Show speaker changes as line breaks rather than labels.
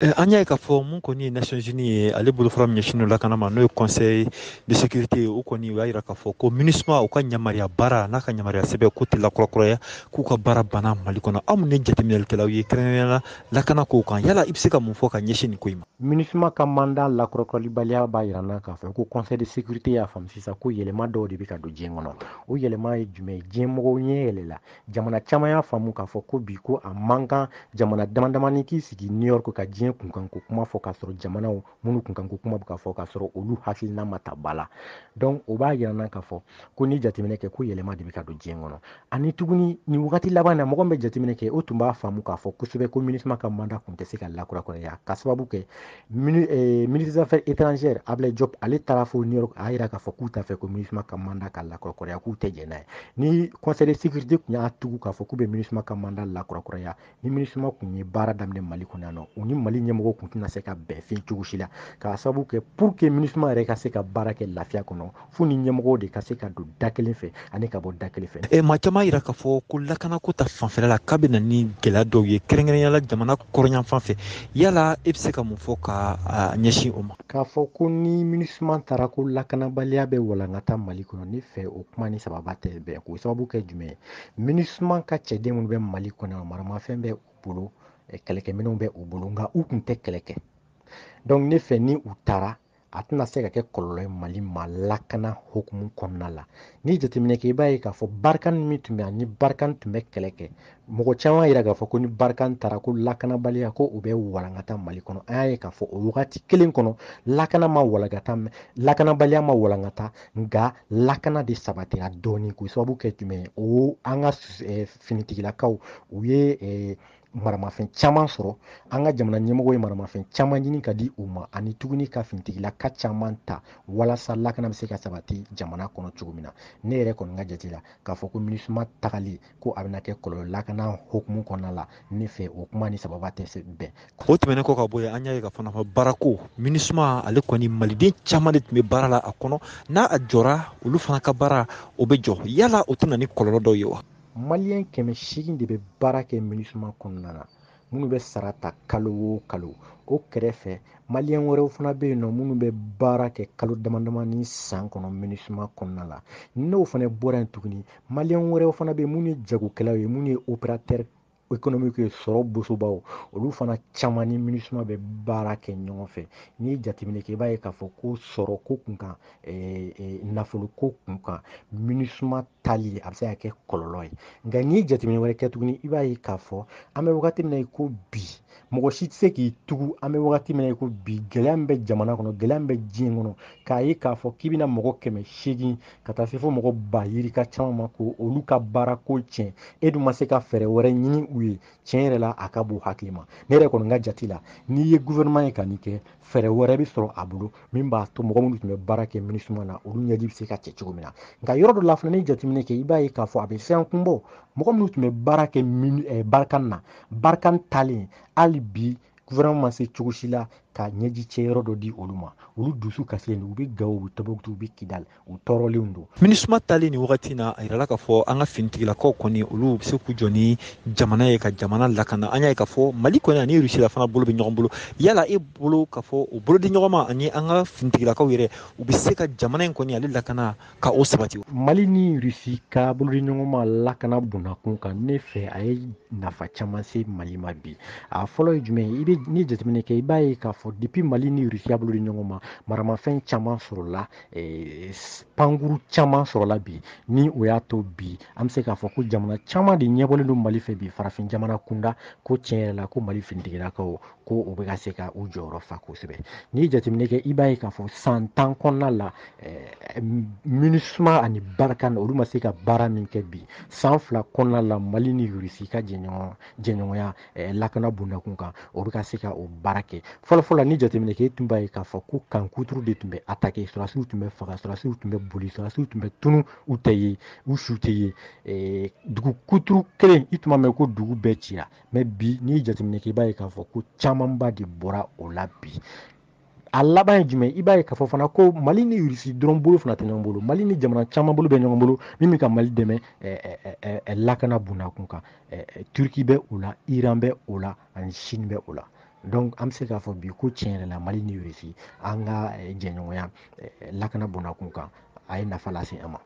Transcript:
An y'a ye k'a fɔ mun kɔni ye Nations Unies ye ale bolofara min ɲɛsinnen don lakana ma n'o ye Conseil de sécurité ye o kɔni o y'a yira k'a fɔ ko MINUSMA u ka yamaruya baara n'a ka yamaruya sɛbɛn k'u tɛ lakurakuraya k'u ka baara banna Mali kɔnɔ. Aw minnu ye jateminɛlikɛlaw ye kɛrɛnkɛrɛnnenya la lakana kow kan yala i bɛ se ka mun fɔ ka ɲɛsin nin ko in ma?
MINUSMA ka mandat lakɔrɔkɔrɔbaliya b'a yira n na k'a fɔ ko Conseil de sécurité y'a faamu sisan ko yɛlɛma dɔw de bɛ ka don diɲɛ kɔnɔ. O yɛlɛma ye jumɛn ye? Diɲɛmɔgɔw ɲɛ yɛlɛla. Jamana caman y'a faamu k'a fɔ ko bi ko a man kan jamana damadamanin k'i sigi New York ka diɲɛ kunkanko kuma fɔ k'a sɔrɔ jamanaw minnu kunkanko kuma bɛ ka fɔ k'a sɔrɔ olu hakilina ma ta ba la. Donc o b'a yira n na k'a fɔ ko ni jateminɛ kɛ ko yɛlɛma de bɛ ka don diɲɛ kɔnɔ. Ani tuguni nin wagati laban na mɔgɔ min bɛ jateminɛ kɛ o tun b'a faamu k'a fɔ kosɛbɛ ko MINUSMA ka mandat tun tɛ se ka lakurakuraya k'a sababu kɛ ministre des Affaires étrangères Ablaye Diop ale taara fo New York a yira k'a fɔ k'u t'a fɛ ko MINUSMA ka mandat ka lakurakuraya k'u tɛ jɛn n'a ye. Ni Conseil de sécurité tun y'a tugu k'a fɔ k'u bɛ MINUSMA ka mandat lakurakuraya ni MINUSMA tun ye baara daminɛ Mali kɔnɔ yan nɔ u ni Mali ɲɛmɔgɔw tun tɛna se ka bɛn fiɲɛ cogo si la k'a sababu kɛ pour que MINUSMA yɛrɛ ka se ka baara kɛ lafiya kɔnɔ fo ni ɲɛmɔgɔw de ka se ka don da kelen fɛ ani ka bɔ da kelen fɛ.
Maa caman yira k'a fɔ ko lakanako ta fanfɛla la k'a bɛ na ni gɛlɛya dɔw ye kɛrɛnkɛrɛnnenya la jamana kɔrɔnyan fan fɛ yala e bɛ se ka mun fɔ ka ɲɛsin o ma?
K'a fɔ ko ni MINUSMA taara ko lakanabaliya bɛ walankata Mali kɔnɔ ne fɛ o kuma ni sababa tɛ bɛn k'o sababu kɛ jumɛn ye? MINUSMA ka cɛden minnu bɛ Mali kɔnɔ maramafɛn bɛ u bolo kɛlɛkɛminɛnw bɛ u bolo nka u tun tɛ kɛlɛ kɛ. Donc ne fɛ ni u taara a tɛna se ka kɛ kɔlɔlɔ ye Mali ma lakana hukumu kɔnɔna la. Ni jateminɛ kɛ i b'a ye k'a fɔ Barikani min tun bɛ yan ni Barikani tun bɛ kɛlɛ kɛ mɔgɔ caman y'a yira k'a fɔ ko ni Barikani taara ko lakanabaliya ko u bɛ walankata Mali kɔnɔ an y'a ye k'a fɔ o wagati kelen kɔnɔ lakanabaliya ma walankata nka lakana de sabatira dɔɔnin k'o sababu kɛ jumɛn ye o an ka finitigilakaw u ye maramafɛn caman sɔrɔ an ka jamana ɲɛmɔgɔ ye maramafɛn caman ɲini ka di u ma ani tuguni ka finitigilaka caman ta walasa lakana bɛ se ka sabati jamana kɔnɔ cogo min na ne yɛrɛ kɔni ka jate la k'a fɔ ko MINUSMA tagali ko a bɛna kɛ kɔlɔlɔ lakana hukumu kɔnɔna la ne fɛ o kuma ni sababa tɛ se bɛn.
O tɛmɛnen kɔ ka bɔ yen an y'a ye k'a fɔ baarako MINUSMA ale kɔni maliden caman de tun bɛ baara la a kɔnɔ n'a a jɔra olu fana ka baara o bɛ jɔ yala o tɛna ni kɔlɔlɔ dɔw ye wa?
Maliyɛn 800 de bɛ baara kɛ MINUSMA kɔnɔna na minnu bɛ sara ta kalo o kalo o kɛrɛfɛ maliyɛn wɛrɛw fana bɛ yen nɔ minnu bɛ baara kɛ kalo damadama ni san kɔnɔ MINUSMA kɔnɔna la n'o fana bɔra yen tuguni maliyɛn wɛrɛw fana bɛ yen minnu ye jagokɛlaw ye minnu ye opérateur économique ye sɔrɔ bosobaw olu fana caman ni MINUSMA bɛ baara kɛ ɲɔgɔn fɛ n'i ye jateminɛ kɛ i b'a ye k'a fɔ ko sɔrɔ ko kun kan nafolo ko kun kan MINUSMA tali a bɛ se ka kɛ kɔlɔlɔ ye nka n'i ye jateminɛ wɛrɛ kɛ tuguni i b'a ye k'a fɔ an bɛ wagati min na i ko bi mɔgɔ si tɛ se k'i tugu an bɛ wagati min na i ko bi gɛlɛya min bɛ jamana kɔnɔ gɛlɛya min bɛ diɲɛ kɔnɔ k'a ye k'a fɔ k'i bɛna mɔgɔ 800 ka taa se fo mɔgɔ 100 caman ma ko olu ka baara ko tiɲɛ e dun ma se ka fɛɛrɛ wɛrɛ ɲini u ye tiɲɛ yɛrɛ la a ka bon hakili ma ne yɛrɛ kɔni ka jate la n'i ye gouvernement ye ka nin kɛ fɛɛrɛ wɛrɛ bɛ sɔrɔ a bolo min b'a to mɔgɔ minnu tun bɛ baara kɛ MINUSMA na olu ɲɛji bɛ se ka cɛ cogo min na nka yɔrɔ dɔ la fana ni jateminɛ kɛ i b'a ye k'a fɔ a bɛ fɛn kun bɔ mɔgɔ minnu tun bɛ baara kɛ Barikani na Barikani talen hali bi gouvernement ma se cogo si la ka ɲɛji cɛ yɔrɔ dɔ di olu ma olu dusu kasilen don u bɛ Gawo u bɛ Tɔnbukutu u bɛ Kidali u tɔɔrɔlenw don.
MINUSMA talen nin wagati in na a yirala k'a fɔ an ka finitigilakaw kɔni olu bɛ se k'u jɔ ni jamana ye ka jamana lakana an y'a ye k'a fɔ Mali kɔni ani Russie fana bolo bɛ ɲɔgɔn bolo yala e bolo k'a fɔ o bolo di ɲɔgɔn ma ani an ka finitigilakaw yɛrɛ u bɛ se ka jamana in kɔni ale lakana ka o sabati.
Mali ni Russie ka bolodiɲɔgɔn ma lakana bonnakun kan ne fɛ a ye nafa caman se Mali ma bi a fɔlɔ ye jumɛn ye ni jateminɛ kɛ i b'a ye k'a fɔ depuis Mali ni Russie bolo di ɲɔgɔn ma maramafɛn caman sɔrɔla pankuru caman sɔrɔla bi ni o y'a to bi an bɛ se k'a fɔ ko jamana caman de ɲɛbɔlen don Mali fɛ bi farafin jamana kunda ko tiɲɛ yɛrɛ la ko Mali finitigilakaw ko u bɛ ka se ka u jɔyɔrɔ fa kosɛbɛ n'i ye jateminɛ kɛ i b'a ye k'a fɔ san 10 kɔnɔna la MINUSMA ani Barikani olu ma se ka baara min kɛ bi san 2 kɔnɔna la Mali ni Russie ka jɛɲɔgɔnya lakana bonnakun kan o bɛ ka se ka o baara kɛ fɔlɔfɔlɔ la ni jateminɛ kɛ e tun b'a ye k'a fɔ ko kan kuturu de tun bɛ attaquer sɔrɔdasiw tun bɛ faga sɔrɔdasiw tun bɛ boli sɔrɔdasiw tun bɛ tunun u tɛ ye u su tɛ ye dugu kuturu kelen i tun b'a mɛn ko dugu bɛɛ cira mais bi n'i ye jateminɛ kɛ i b'a ye k'a fɔ ko camanba de bɔra o la bi a laban ye jumɛn i b'a ye k'a fɔ fana ko Mali ni Russie dɔrɔn bolo fana tɛ ɲɔgɔn bolo Mali ni jamana caman bolo bɛ ɲɔgɔn bolo min bɛ ka Mali dɛmɛ lakana bonnakun kan Turki bɛ o la Iran bɛ o la ani Chine bɛ o la donc an bɛ se k'a fɔ bi ko tiɲɛ yɛrɛ la mali ni Russie an ka jɛɲɔgɔnya lakana bɔnna kun kan a ye nafa lase an ma